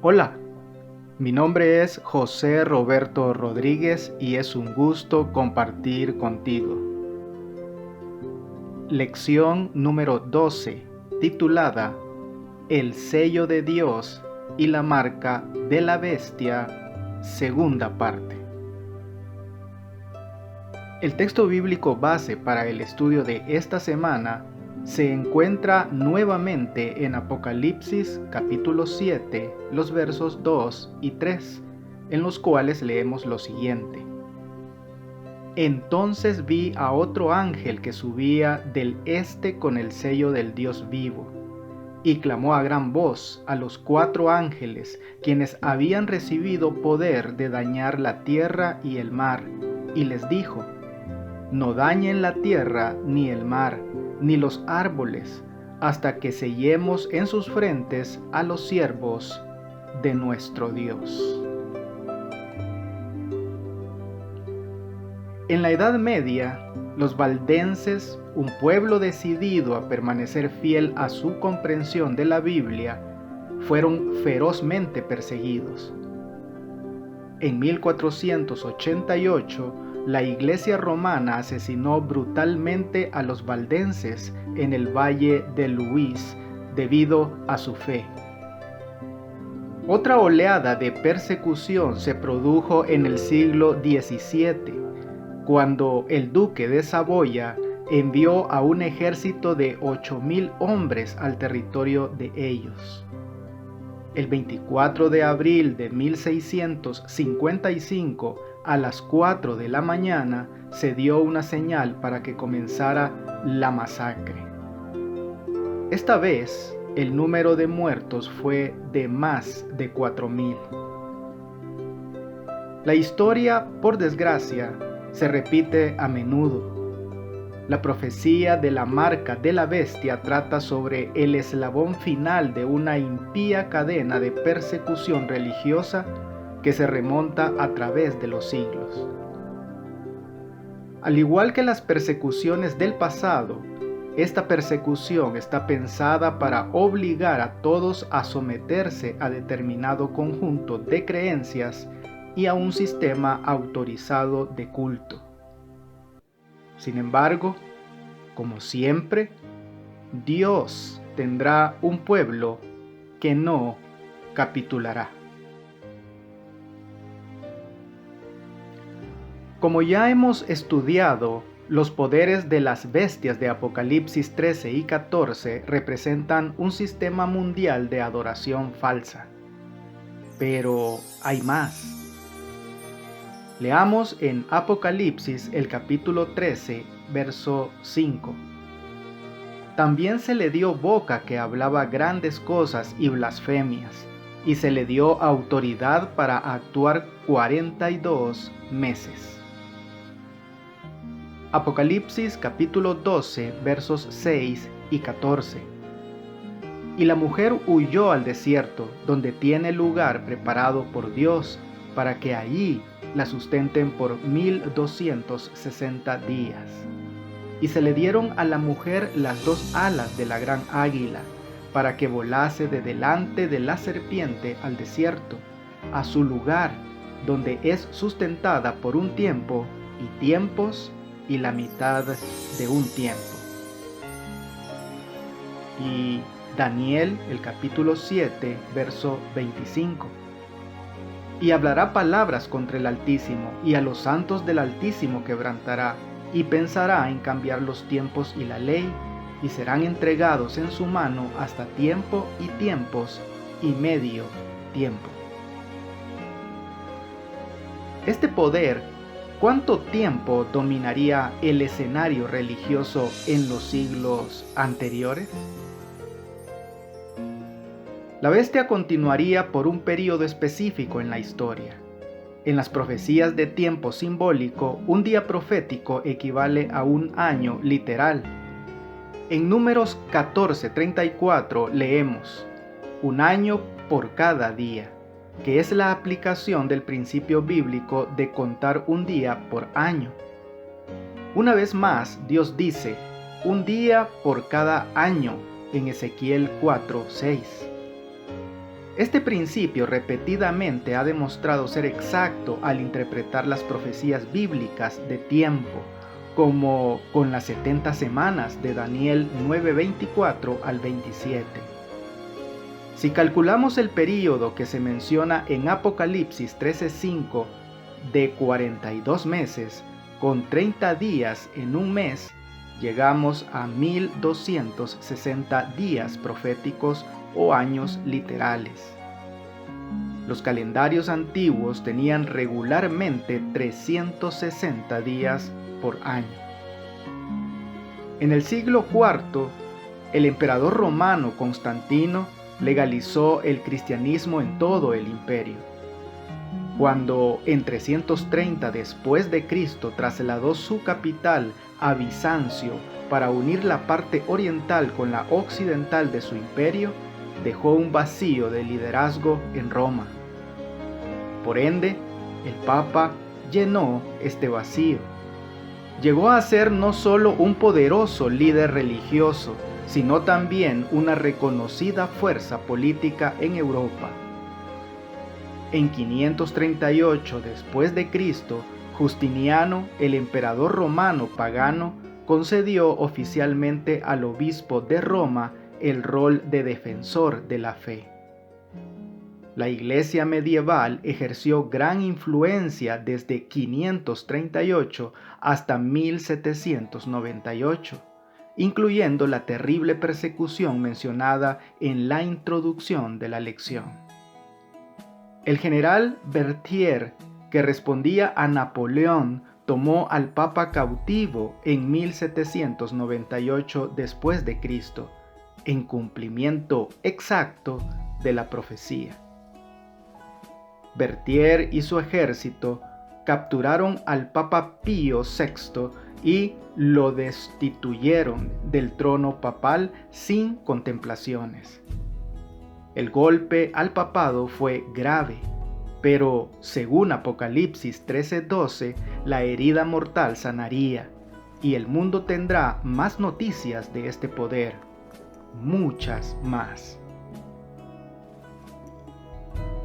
Hola, mi nombre es José Roberto Rodríguez y es un gusto compartir contigo. Lección número 12, titulada El sello de Dios y la marca de la bestia, segunda parte. El texto bíblico base para el estudio de esta semana se encuentra nuevamente en Apocalipsis capítulo 7, los versos 2 y 3, en los cuales leemos lo siguiente. Entonces vi a otro ángel que subía del este con el sello del Dios vivo, y clamó a gran voz a los 4 ángeles, quienes habían recibido poder de dañar la tierra y el mar, y les dijo: no dañen la tierra, ni el mar, ni los árboles, hasta que sellemos en sus frentes a los siervos de nuestro Dios. En la Edad Media, los valdenses, un pueblo decidido a permanecer fiel a su comprensión de la Biblia, fueron ferozmente perseguidos. En 1488, la Iglesia romana asesinó brutalmente a los valdenses en el Valle de Luis debido a su fe. Otra oleada de persecución se produjo en el siglo XVII, cuando el duque de Saboya envió a un ejército de 8,000 hombres al territorio de ellos. El 24 de abril de 1655, a las 4 de la mañana, se dio una señal para que comenzara la masacre. Esta vez, el número de muertos fue de más de 4,000. La historia, por desgracia, se repite a menudo. La profecía de la marca de la bestia trata sobre el eslabón final de una impía cadena de persecución religiosa que se remonta a través de los siglos. Al igual que las persecuciones del pasado, esta persecución está pensada para obligar a todos a someterse a determinado conjunto de creencias y a un sistema autorizado de culto. Sin embargo, como siempre, Dios tendrá un pueblo que no capitulará. Como ya hemos estudiado, los poderes de las bestias de Apocalipsis 13 y 14 representan un sistema mundial de adoración falsa. Pero hay más. Leamos en Apocalipsis el capítulo 13, verso 5. También se le dio boca que hablaba grandes cosas y blasfemias, y se le dio autoridad para actuar 42 meses. Apocalipsis capítulo 12, versos 6 y 14. Y la mujer huyó al desierto, donde tiene lugar preparado por Dios, para que allí la sustenten por 1260 días. Y se le dieron a la mujer las 2 alas de la gran águila, para que volase de delante de la serpiente al desierto, a su lugar, donde es sustentada por un tiempo y tiempos y la mitad de un tiempo. Y Daniel, el capítulo 7, verso 25. Y hablará palabras contra el Altísimo, y a los santos del Altísimo quebrantará, y pensará en cambiar los tiempos y la ley, y serán entregados en su mano hasta tiempo y tiempos y medio tiempo. Este poder, ¿cuánto tiempo dominaría el escenario religioso en los siglos anteriores? La bestia continuaría por un período específico en la historia. En las profecías de tiempo simbólico, un día profético equivale a un año literal. En Números 14:34 leemos: un año por cada día, que es la aplicación del principio bíblico de contar un día por año. Una vez más, Dios dice: un día por cada año, en Ezequiel 4:6. Este principio repetidamente ha demostrado ser exacto al interpretar las profecías bíblicas de tiempo, como con las 70 semanas de Daniel 9:24 al 27. Si calculamos el período que se menciona en Apocalipsis 13:5 de 42 meses, con 30 días en un mes, llegamos a 1260 días proféticos o años literales. Los calendarios antiguos tenían regularmente 360 días por año. En el siglo IV, el emperador romano Constantino legalizó el cristianismo en todo el imperio. Cuando en 330 después de Cristo trasladó su capital a Bizancio para unir la parte oriental con la occidental de su imperio, dejó un vacío de liderazgo en Roma. Por ende, el Papa llenó este vacío. Llegó a ser no solo un poderoso líder religioso, sino también una reconocida fuerza política en Europa. En 538 después de Cristo, Justiniano, el emperador romano pagano, concedió oficialmente al obispo de Roma el rol de defensor de la fe. La Iglesia medieval ejerció gran influencia desde 538 hasta 1798, incluyendo la terrible persecución mencionada en la introducción de la lección. El general Berthier, que respondía a Napoleón, tomó al Papa cautivo en 1798 después de Cristo, en cumplimiento exacto de la profecía. Berthier y su ejército capturaron al Papa Pío VI y lo destituyeron del trono papal sin contemplaciones. El golpe al papado fue grave, pero según Apocalipsis 13:12, la herida mortal sanaría, y el mundo tendrá más noticias de este poder, muchas más.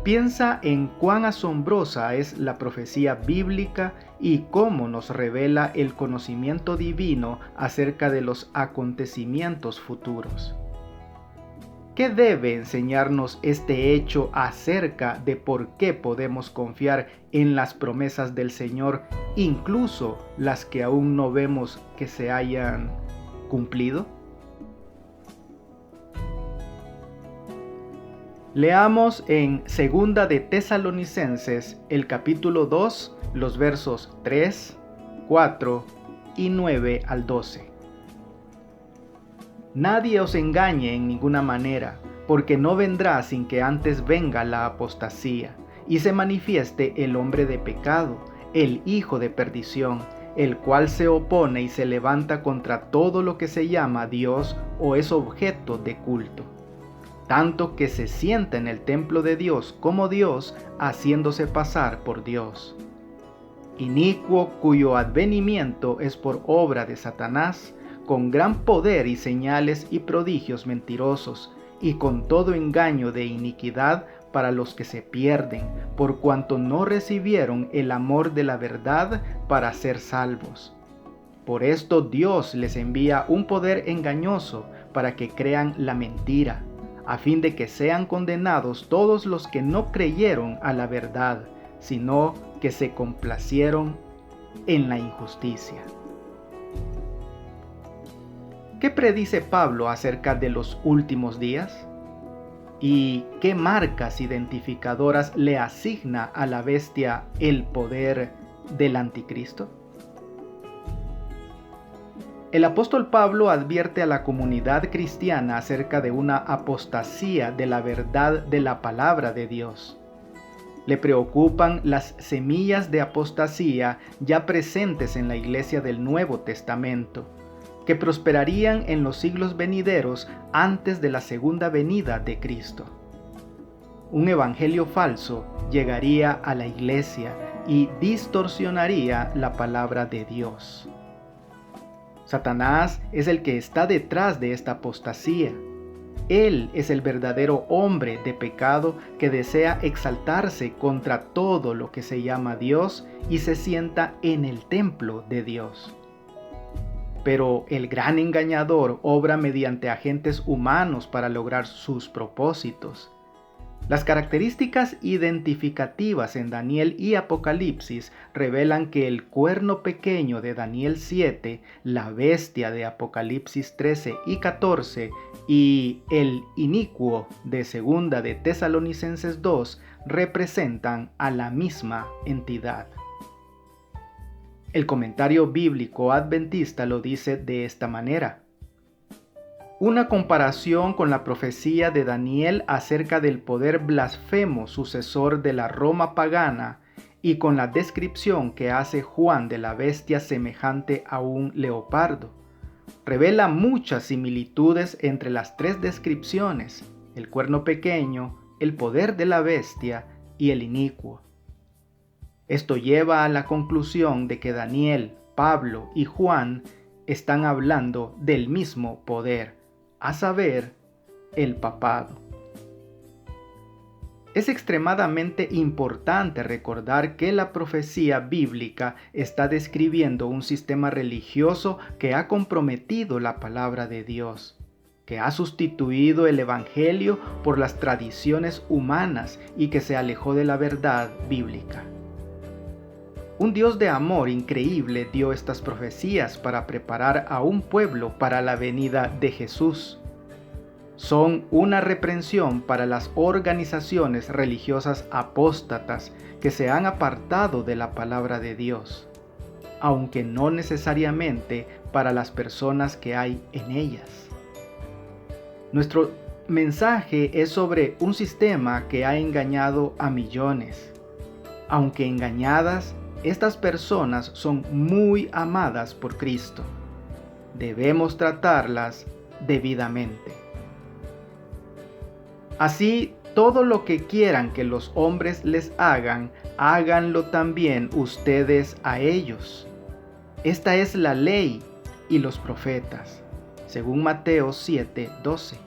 Piensa en cuán asombrosa es la profecía bíblica y cómo nos revela el conocimiento divino acerca de los acontecimientos futuros. ¿Qué debe enseñarnos este hecho acerca de por qué podemos confiar en las promesas del Señor, incluso las que aún no vemos que se hayan cumplido? Leamos en 2 de Tesalonicenses el capítulo 2, los versos 3, 4 y 9 al 12. Nadie os engañe en ninguna manera, porque no vendrá sin que antes venga la apostasía, y se manifieste el hombre de pecado, el hijo de perdición, el cual se opone y se levanta contra todo lo que se llama Dios o es objeto de culto, tanto que se sienta en el templo de Dios como Dios, haciéndose pasar por Dios. Inicuo, cuyo advenimiento es por obra de Satanás, con gran poder y señales y prodigios mentirosos, y con todo engaño de iniquidad para los que se pierden, por cuanto no recibieron el amor de la verdad para ser salvos. Por esto Dios les envía un poder engañoso para que crean la mentira, a fin de que sean condenados todos los que no creyeron a la verdad, sino que se complacieron en la injusticia. ¿Qué predice Pablo acerca de los últimos días? ¿Y qué marcas identificadoras le asigna a la bestia el poder del anticristo? El apóstol Pablo advierte a la comunidad cristiana acerca de una apostasía de la verdad de la palabra de Dios. Le preocupan las semillas de apostasía ya presentes en la iglesia del Nuevo Testamento, que prosperarían en los siglos venideros antes de la segunda venida de Cristo. Un evangelio falso llegaría a la iglesia y distorsionaría la palabra de Dios. Satanás es el que está detrás de esta apostasía. Él es el verdadero hombre de pecado que desea exaltarse contra todo lo que se llama Dios y se sienta en el templo de Dios. Pero el gran engañador obra mediante agentes humanos para lograr sus propósitos. Las características identificativas en Daniel y Apocalipsis revelan que el cuerno pequeño de Daniel 7, la bestia de Apocalipsis 13 y 14 y el inicuo de Segunda de Tesalonicenses 2 representan a la misma entidad. El comentario bíblico adventista lo dice de esta manera: una comparación con la profecía de Daniel acerca del poder blasfemo sucesor de la Roma pagana y con la descripción que hace Juan de la bestia semejante a un leopardo. Revela muchas similitudes entre las tres descripciones: el cuerno pequeño, el poder de la bestia y el inicuo. Esto lleva a la conclusión de que Daniel, Pablo y Juan están hablando del mismo poder, a saber, el papado. Es extremadamente importante recordar que la profecía bíblica está describiendo un sistema religioso que ha comprometido la palabra de Dios, que ha sustituido el Evangelio por las tradiciones humanas y que se alejó de la verdad bíblica. Un Dios de amor increíble dio estas profecías para preparar a un pueblo para la venida de Jesús. Son una reprensión para las organizaciones religiosas apóstatas que se han apartado de la palabra de Dios, aunque no necesariamente para las personas que hay en ellas. Nuestro mensaje es sobre un sistema que ha engañado a millones. Aunque engañadas, estas personas son muy amadas por Cristo. Debemos tratarlas debidamente. Así, todo lo que quieran que los hombres les hagan, háganlo también ustedes a ellos. Esta es la ley y los profetas, según Mateo 7:12.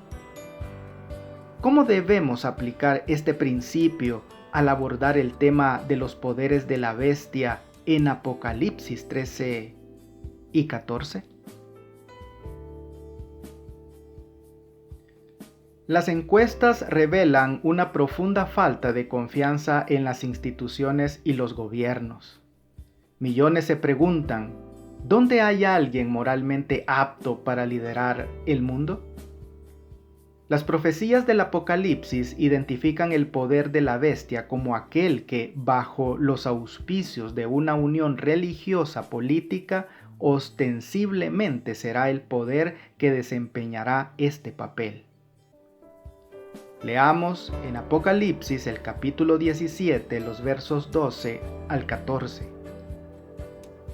¿Cómo debemos aplicar este principio al abordar el tema de los poderes de la bestia en Apocalipsis 13 y 14? Las encuestas revelan una profunda falta de confianza en las instituciones y los gobiernos. Millones se preguntan, ¿dónde hay alguien moralmente apto para liderar el mundo? Las profecías del Apocalipsis identifican el poder de la bestia como aquel que, bajo los auspicios de una unión religiosa política, ostensiblemente será el poder que desempeñará este papel. Leamos en Apocalipsis el capítulo 17, los versos 12 al 14.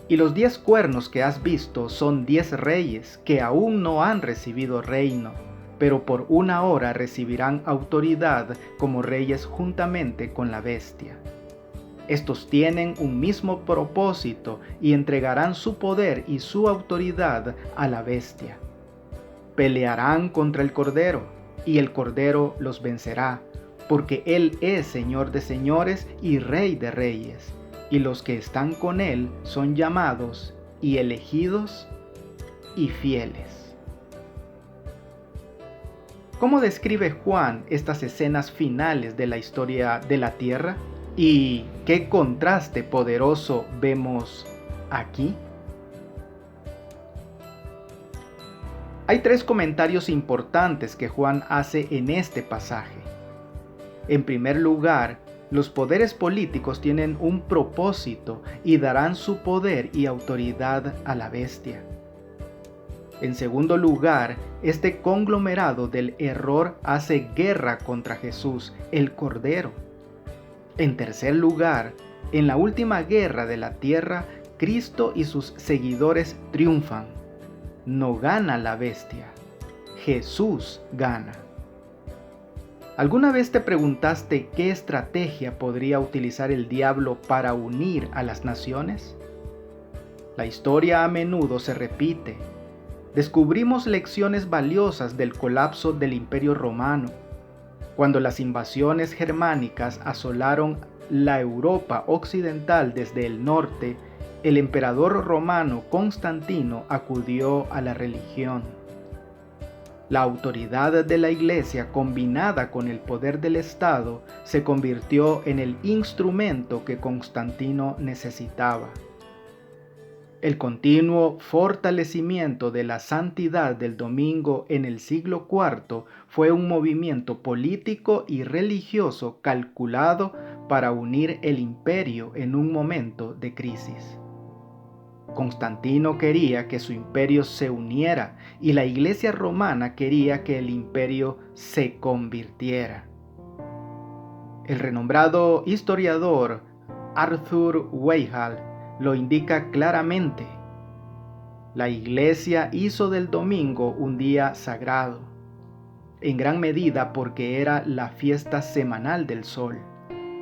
Y los 10 cuernos que has visto son 10 reyes que aún no han recibido reino, pero por una hora recibirán autoridad como reyes juntamente con la bestia. Estos tienen un mismo propósito y entregarán su poder y su autoridad a la bestia. Pelearán contra el Cordero, y el Cordero los vencerá, porque Él es Señor de señores y Rey de reyes, y los que están con Él son llamados y elegidos y fieles. ¿Cómo describe Juan estas escenas finales de la historia de la tierra? ¿Y qué contraste poderoso vemos aquí? Hay 3 comentarios importantes que Juan hace en este pasaje. En primer lugar, los poderes políticos tienen un propósito y darán su poder y autoridad a la bestia. En segundo lugar, este conglomerado del error hace guerra contra Jesús, el Cordero. En tercer lugar, en la última guerra de la tierra, Cristo y sus seguidores triunfan. No gana la bestia, Jesús gana. ¿Alguna vez te preguntaste qué estrategia podría utilizar el diablo para unir a las naciones? La historia a menudo se repite. descubrimos lecciones valiosas del colapso del Imperio Romano. Cuando las invasiones germánicas asolaron la Europa occidental desde el norte, el emperador romano Constantino acudió a la religión. La autoridad de la Iglesia, combinada con el poder del Estado, se convirtió en el instrumento que Constantino necesitaba. El continuo fortalecimiento de la santidad del domingo en el siglo IV fue un movimiento político y religioso calculado para unir el imperio en un momento de crisis. Constantino quería que su imperio se uniera y la Iglesia romana quería que el imperio se convirtiera. El renombrado historiador Arthur Weihall lo indica claramente. La Iglesia hizo del domingo un día sagrado, en gran medida porque era la fiesta semanal del sol,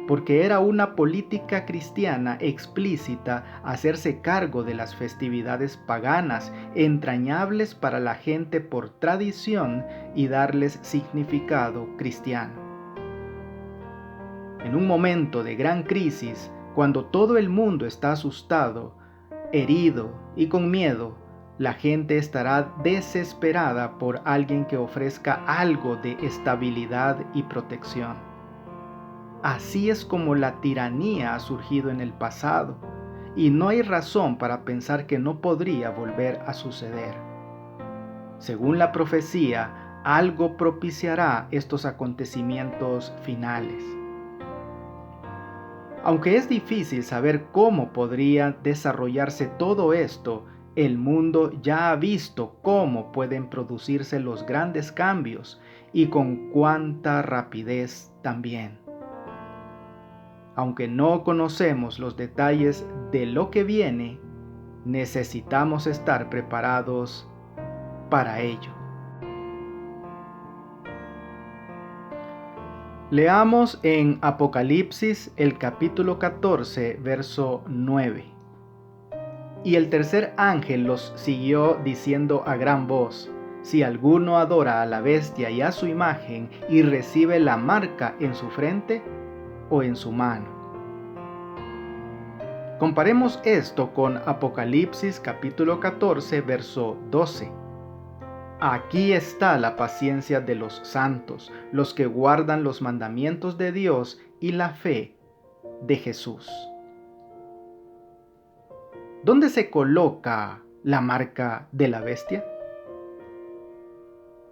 porque era una política cristiana explícita hacerse cargo de las festividades paganas entrañables para la gente por tradición y darles significado cristiano. En un momento de gran crisis, cuando todo el mundo está asustado, herido y con miedo, la gente estará desesperada por alguien que ofrezca algo de estabilidad y protección. Así es como la tiranía ha surgido en el pasado, y no hay razón para pensar que no podría volver a suceder. Según la profecía, algo propiciará estos acontecimientos finales. Aunque es difícil saber cómo podría desarrollarse todo esto, el mundo ya ha visto cómo pueden producirse los grandes cambios y con cuánta rapidez también. Aunque no conocemos los detalles de lo que viene, necesitamos estar preparados para ello. Leamos en Apocalipsis el capítulo 14, verso 9. Y el tercer ángel los siguió diciendo a gran voz: si alguno adora a la bestia y a su imagen y recibe la marca en su frente o en su mano. Comparemos esto con Apocalipsis capítulo 14, verso 12. Aquí está la paciencia de los santos, los que guardan los mandamientos de Dios y la fe de Jesús. ¿Dónde se coloca la marca de la bestia?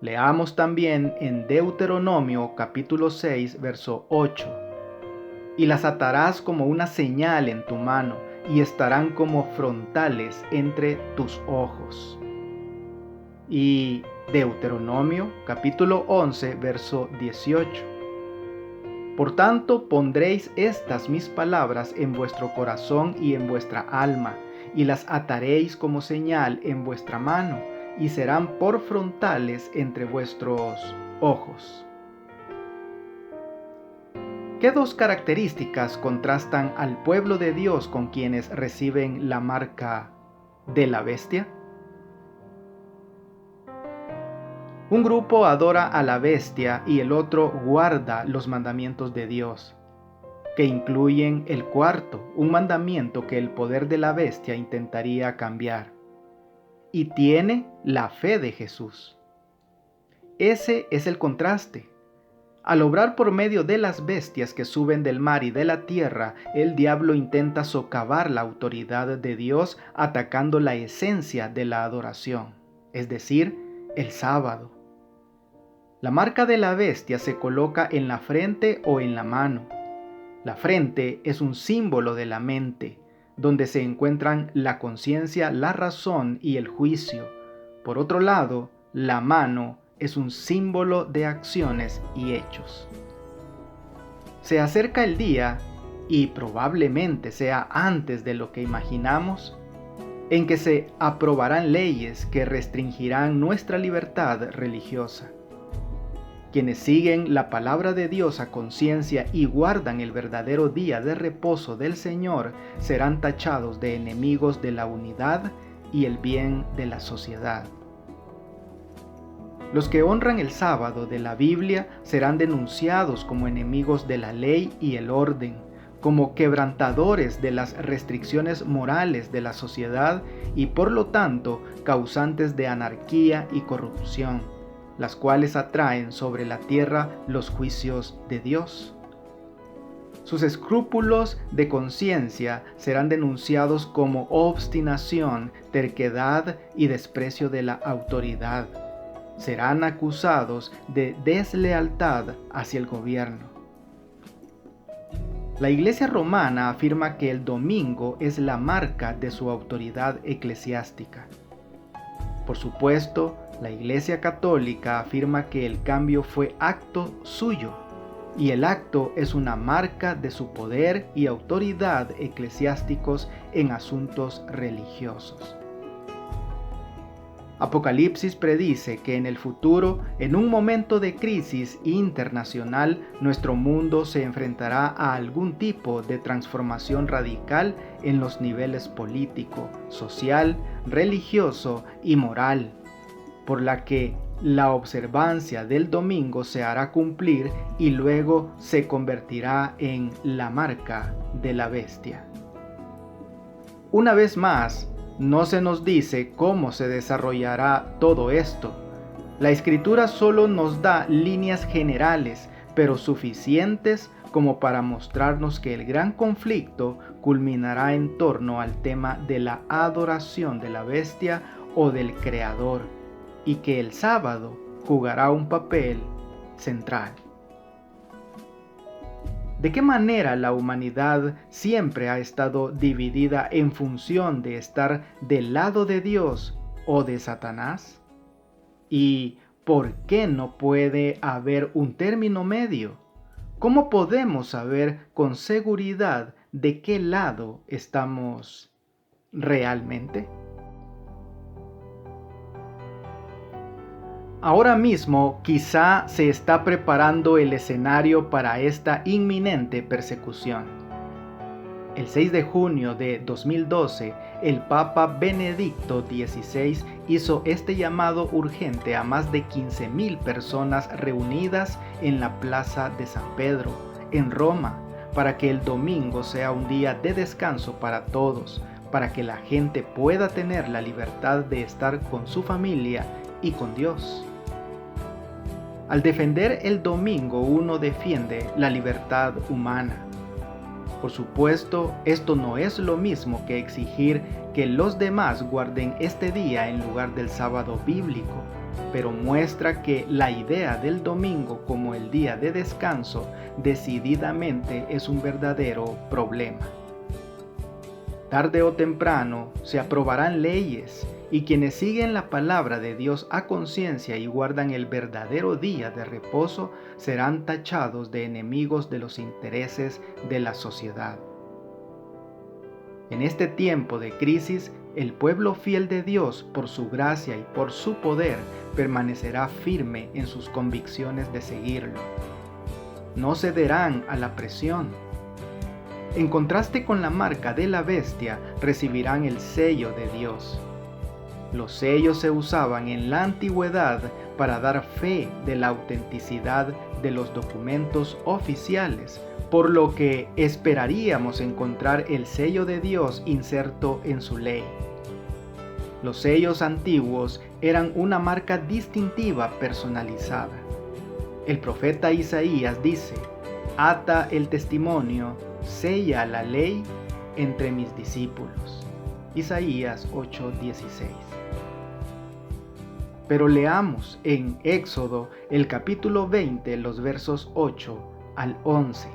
Leamos también en Deuteronomio capítulo 6, verso 8. Y las atarás como una señal en tu mano, y estarán como frontales entre tus ojos. Y Deuteronomio capítulo 11, verso 18. Por tanto, pondréis estas mis palabras en vuestro corazón y en vuestra alma, y las ataréis como señal en vuestra mano, y serán por frontales entre vuestros ojos. ¿Qué dos características contrastan al pueblo de Dios con quienes reciben la marca de la bestia? Un grupo adora a la bestia y el otro guarda los mandamientos de Dios, que incluyen el cuarto, un mandamiento que el poder de la bestia intentaría cambiar, y tiene la fe de Jesús. Ese es el contraste. Al obrar por medio de las bestias que suben del mar y de la tierra, el diablo intenta socavar la autoridad de Dios atacando la esencia de la adoración, es decir, el sábado. La marca de la bestia se coloca en la frente o en la mano. La frente es un símbolo de la mente, donde se encuentran la conciencia, la razón y el juicio. Por otro lado, la mano es un símbolo de acciones y hechos. Se acerca el día, y probablemente sea antes de lo que imaginamos, en que se aprobarán leyes que restringirán nuestra libertad religiosa. Quienes siguen la palabra de Dios a conciencia y guardan el verdadero día de reposo del Señor serán tachados de enemigos de la unidad y el bien de la sociedad. Los que honran el sábado de la Biblia serán denunciados como enemigos de la ley y el orden, como quebrantadores de las restricciones morales de la sociedad y por lo tanto causantes de anarquía y corrupción, las cuales atraen sobre la tierra los juicios de Dios. Sus escrúpulos de conciencia serán denunciados como obstinación, terquedad y desprecio de la autoridad. Serán acusados de deslealtad hacia el gobierno. La Iglesia romana afirma que el domingo es la marca de su autoridad eclesiástica. Por supuesto, la Iglesia católica afirma que el cambio fue acto suyo, y el acto es una marca de su poder y autoridad eclesiásticos en asuntos religiosos. Apocalipsis predice que en el futuro, en un momento de crisis internacional, nuestro mundo se enfrentará a algún tipo de transformación radical en los niveles político, social, religioso y moral, por la que la observancia del domingo se hará cumplir y luego se convertirá en la marca de la bestia. Una vez más, no se nos dice cómo se desarrollará todo esto. La Escritura solo nos da líneas generales, pero suficientes como para mostrarnos que el gran conflicto culminará en torno al tema de la adoración de la bestia o del Creador, y que el sábado jugará un papel central. ¿De qué manera la humanidad siempre ha estado dividida en función de estar del lado de Dios o de Satanás? ¿Y por qué no puede haber un término medio? ¿Cómo podemos saber con seguridad de qué lado estamos realmente? Ahora mismo quizá se está preparando el escenario para esta inminente persecución. El 6 de junio de 2012, el Papa Benedicto XVI hizo este llamado urgente a más de 15,000 personas reunidas en la Plaza de San Pedro, en Roma, para que el domingo sea un día de descanso para todos, para que la gente pueda tener la libertad de estar con su familia y con Dios. Al defender el domingo, uno defiende la libertad humana. Por supuesto, esto no es lo mismo que exigir que los demás guarden este día en lugar del sábado bíblico, pero muestra que la idea del domingo como el día de descanso decididamente es un verdadero problema. Tarde o temprano se aprobarán leyes y quienes siguen la palabra de Dios a conciencia y guardan el verdadero día de reposo serán tachados de enemigos de los intereses de la sociedad. En este tiempo de crisis, el pueblo fiel de Dios, por su gracia y por su poder, permanecerá firme en sus convicciones de seguirlo. No cederán a la presión. En contraste con la marca de la bestia, recibirán el sello de Dios. Los sellos se usaban en la antigüedad para dar fe de la autenticidad de los documentos oficiales, por lo que esperaríamos encontrar el sello de Dios inserto en su ley. Los sellos antiguos eran una marca distintiva personalizada. El profeta Isaías dice: «Ata el testimonio, sella la ley entre mis discípulos». Isaías 8:16. Pero leamos en Éxodo el capítulo 20, los versos 8 al 11.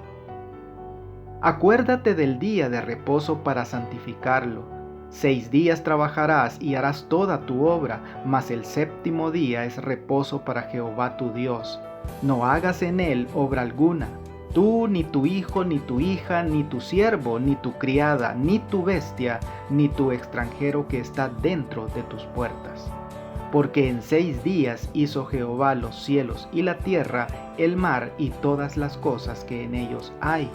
Acuérdate del día de reposo para santificarlo. 6 días trabajarás y harás toda tu obra, mas el séptimo día es reposo para Jehová tu Dios. No hagas en él obra alguna. Tú, ni tu hijo, ni tu hija, ni tu siervo, ni tu criada, ni tu bestia, ni tu extranjero que está dentro de tus puertas. Porque en 6 días hizo Jehová los cielos y la tierra, el mar y todas las cosas que en ellos hay,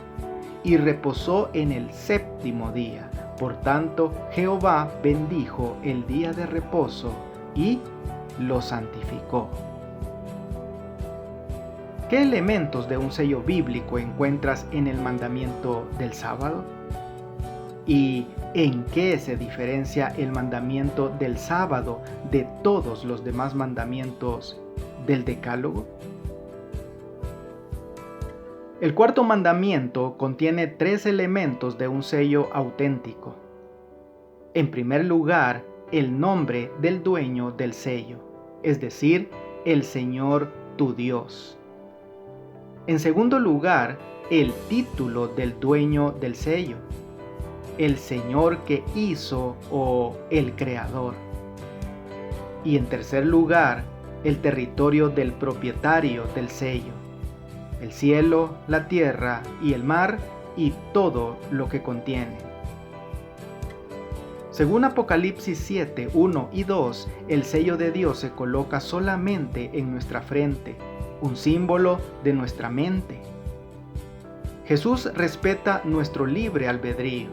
y reposó en el séptimo día. Por tanto, Jehová bendijo el día de reposo y lo santificó. ¿Qué elementos de un sello bíblico encuentras en el mandamiento del sábado? ¿Y en qué se diferencia el mandamiento del sábado de todos los demás mandamientos del Decálogo? El cuarto mandamiento contiene 3 elementos de un sello auténtico. En primer lugar, el nombre del dueño del sello, es decir, el Señor tu Dios. En segundo lugar, el título del dueño del sello, el Señor que hizo o el Creador. Y en tercer lugar, el territorio del propietario del sello, el cielo, la tierra y el mar y todo lo que contiene. Según Apocalipsis 7, 1 y 2, el sello de Dios se coloca solamente en nuestra frente, un símbolo de nuestra mente. Jesús respeta nuestro libre albedrío.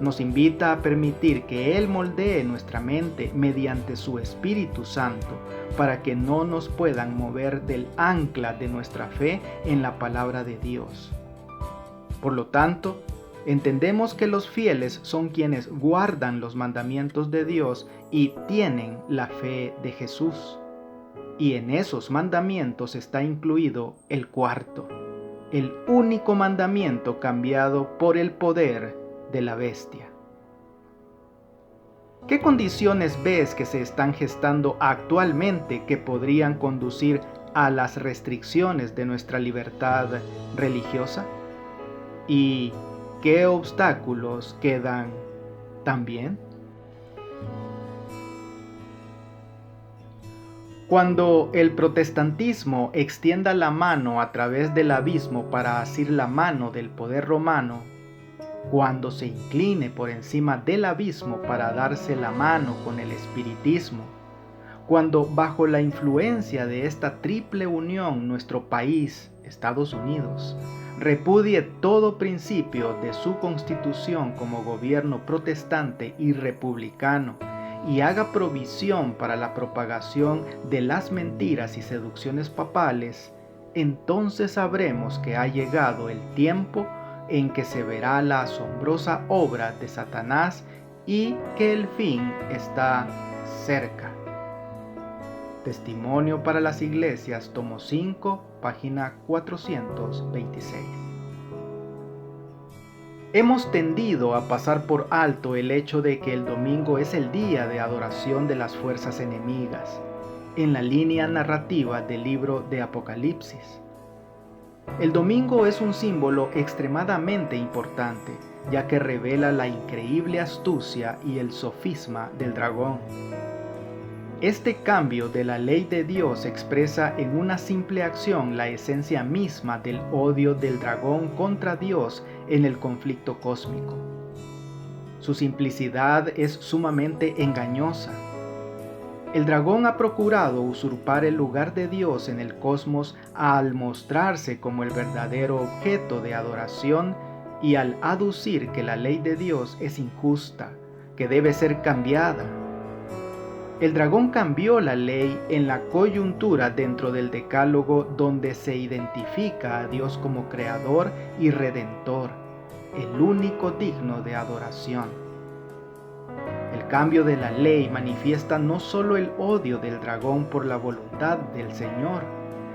Nos invita a permitir que Él moldee nuestra mente mediante su Espíritu Santo para que no nos puedan mover del ancla de nuestra fe en la palabra de Dios. Por lo tanto, entendemos que los fieles son quienes guardan los mandamientos de Dios y tienen la fe de Jesús. Y en esos mandamientos está incluido el cuarto, el único mandamiento cambiado por el poder de la bestia. ¿Qué condiciones ves que se están gestando actualmente que podrían conducir a las restricciones de nuestra libertad religiosa? ¿Y qué obstáculos quedan también? Cuando el protestantismo extienda la mano a través del abismo para asir la mano del poder romano, cuando se incline por encima del abismo para darse la mano con el espiritismo, cuando bajo la influencia de esta triple unión nuestro país, Estados Unidos, repudie todo principio de su constitución como gobierno protestante y republicano y haga provisión para la propagación de las mentiras y seducciones papales, entonces sabremos que ha llegado el tiempo en que se verá la asombrosa obra de Satanás y que el fin está cerca. Testimonio para las Iglesias, tomo 5, página 426. Hemos tendido a pasar por alto el hecho de que el domingo es el día de adoración de las fuerzas enemigas, en la línea narrativa del libro de Apocalipsis. El domingo es un símbolo extremadamente importante, ya que revela la increíble astucia y el sofisma del dragón. Este cambio de la ley de Dios expresa en una simple acción la esencia misma del odio del dragón contra Dios en el conflicto cósmico. Su simplicidad es sumamente engañosa. El dragón ha procurado usurpar el lugar de Dios en el cosmos al mostrarse como el verdadero objeto de adoración y al aducir que la ley de Dios es injusta, que debe ser cambiada. El dragón cambió la ley en la coyuntura dentro del Decálogo donde se identifica a Dios como Creador y Redentor, el único digno de adoración. El cambio de la ley manifiesta no solo el odio del dragón por la voluntad del Señor,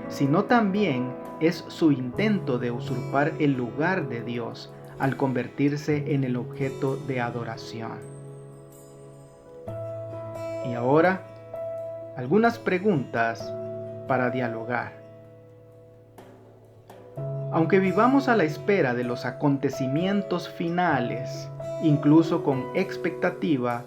sino también es su intento de usurpar el lugar de Dios al convertirse en el objeto de adoración. Y ahora, algunas preguntas para dialogar. Aunque vivamos a la espera de los acontecimientos finales, incluso con expectativa,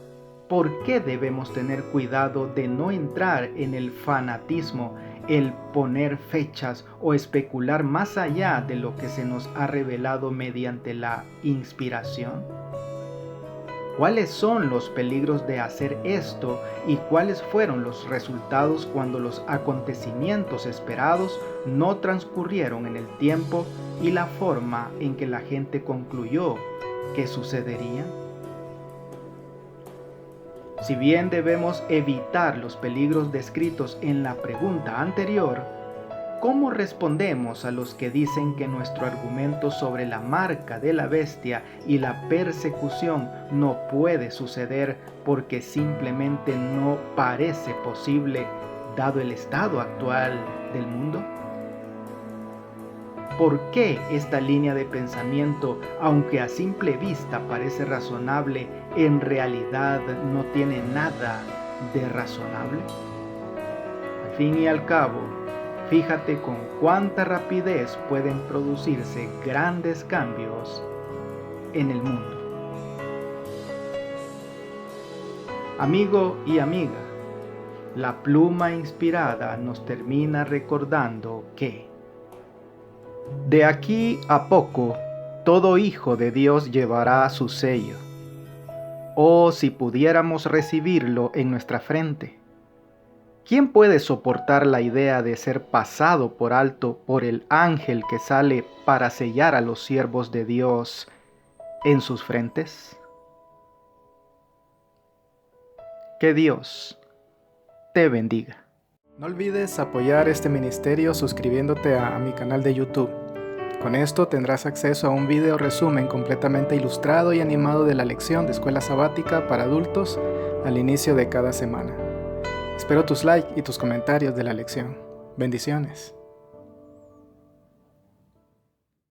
¿por qué debemos tener cuidado de no entrar en el fanatismo, el poner fechas o especular más allá de lo que se nos ha revelado mediante la inspiración? ¿Cuáles son los peligros de hacer esto y cuáles fueron los resultados cuando los acontecimientos esperados no transcurrieron en el tiempo y la forma en que la gente concluyó que sucedería? Si bien debemos evitar los peligros descritos en la pregunta anterior, ¿cómo respondemos a los que dicen que nuestro argumento sobre la marca de la bestia y la persecución no puede suceder porque simplemente no parece posible dado el estado actual del mundo? ¿Por qué esta línea de pensamiento, aunque a simple vista parece razonable, en realidad no tiene nada de razonable? Al fin y al cabo, fíjate con cuánta rapidez pueden producirse grandes cambios en el mundo. Amigo y amiga, la pluma inspirada nos termina recordando que de aquí a poco todo hijo de Dios llevará su sello. Oh, si pudiéramos recibirlo en nuestra frente. ¿Quién puede soportar la idea de ser pasado por alto por el ángel que sale para sellar a los siervos de Dios en sus frentes? Que Dios te bendiga. No olvides apoyar este ministerio suscribiéndote a mi canal de YouTube. Con esto tendrás acceso a un video resumen completamente ilustrado y animado de la lección de escuela sabática para adultos al inicio de cada semana. Espero tus likes y tus comentarios de la lección. Bendiciones.